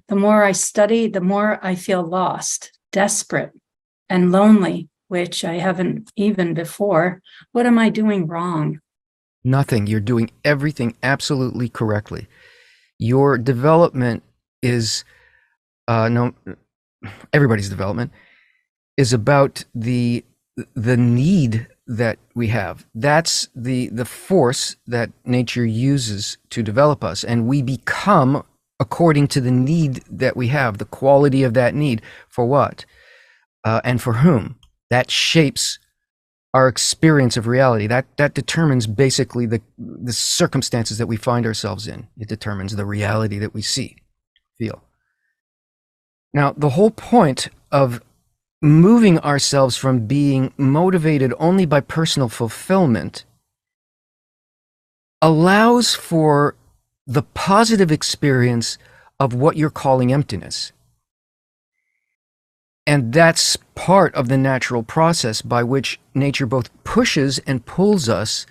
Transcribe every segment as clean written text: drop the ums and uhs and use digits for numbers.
The more I study, the more I feel lost, desperate, and lonely, which I haven't even before. What am I doing wrong? Nothing. You're doing everything absolutely correctly. Your development is no everybody's development is about the need that we have. That's the force that nature uses to develop us, and we become according to the need that we have, the quality of that need for what and for whom. That shapes our experience of reality. That determines basically the circumstances that we find ourselves in. It determines the reality that we see, feel. Now, the whole point of moving ourselves from being motivated only by personal fulfillment allows for the positive experience of what you're calling emptiness. And that's part of the natural process by which nature both pushes and pulls us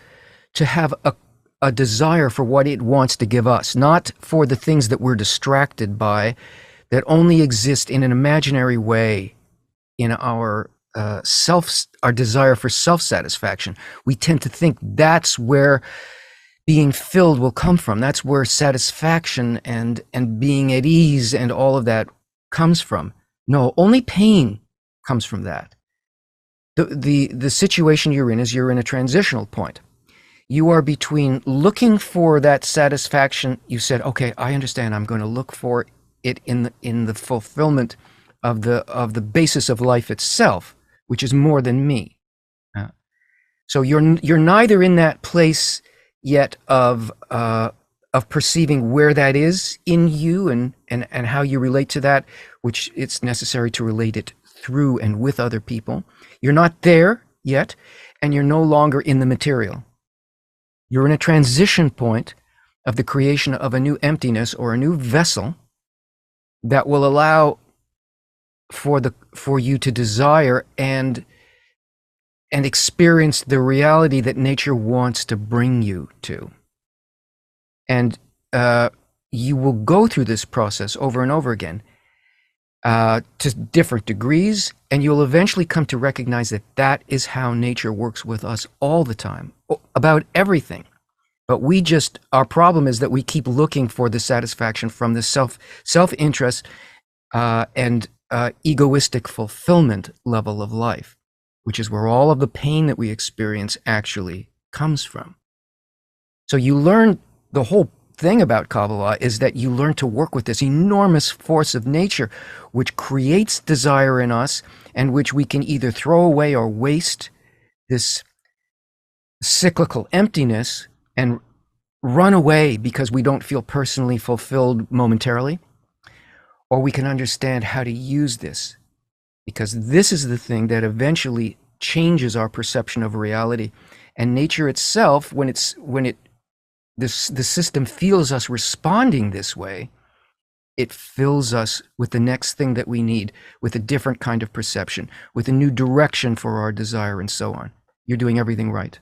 to have a desire for what it wants to give us, not for the things that we're distracted by that only exist in an imaginary way in our our desire for self-satisfaction. We tend to think that's where being filled will come from. That's where satisfaction and being at ease and all of that comes from. No, only pain comes from that. The situation you're in is you're in a transitional point. You are between looking for that satisfaction. You said, okay, I understand. I'm going to look for it in the fulfillment of the basis of life itself, which is more than me. So you're neither in that place yet of perceiving where that is in you and how you relate to that, which it's necessary to relate it through and with other people. You're not there yet, and you're no longer in the material. You're in a transition point of the creation of a new emptiness or a new vessel that will allow for you to desire and experience the reality that nature wants to bring you to. And you will go through this process over and over again to different degrees, and you'll eventually come to recognize that that is how nature works with us all the time, about everything. But our problem is that we keep looking for the satisfaction from the self-interest and egoistic fulfillment level of life, which is where all of the pain that we experience actually comes from. So you learn, the whole thing about Kabbalah is that you learn to work with this enormous force of nature, which creates desire in us and which we can either throw away or waste, this cyclical emptiness, and run away because we don't feel personally fulfilled momentarily. Or we can understand how to use this, because this is the thing that eventually changes our perception of reality. And nature itself, the system feels us responding this way, it fills us with the next thing that we need, with a different kind of perception, with a new direction for our desire, and so on. You're doing everything right.